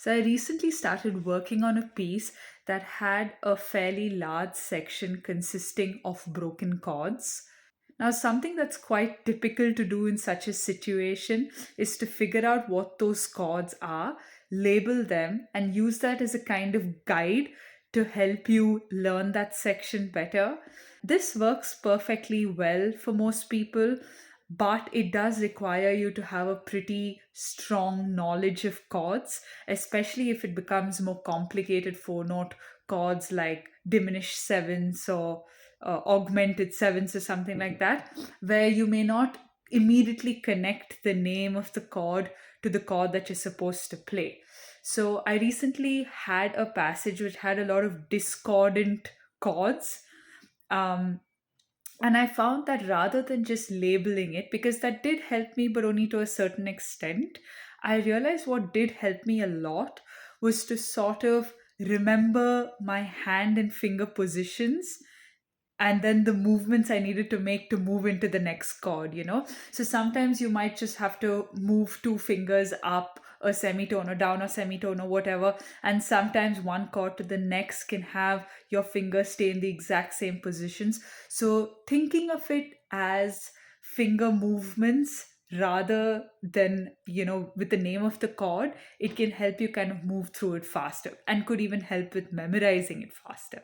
So I recently started working on a piece that had a fairly large section consisting of broken chords. Now, something that's quite typical to do in such a situation is to figure out what those chords are, label them, and use that as a kind of guide to help you learn that section better. This works perfectly well for most people, but it does require you to have a pretty strong knowledge of chords, especially if it becomes more complicated four note chords like diminished sevenths or augmented sevenths or something like that, where you may not immediately connect the name of the chord to the chord that you're supposed to play. So I recently had a passage which had a lot of discordant chords. Um, and I found that rather than just labeling it, because that did help me, but only to a certain extent, I realized what did help me a lot was to sort of remember my hand and finger positions and then the movements I needed to make to move into the next chord. So sometimes you might just have to move two fingers up a semitone or down a semitone or whatever. And sometimes one chord to the next can have your fingers stay in the exact same positions. So thinking of it as finger movements rather than, with the name of the chord, it can help you kind of move through it faster and could even help with memorizing it faster.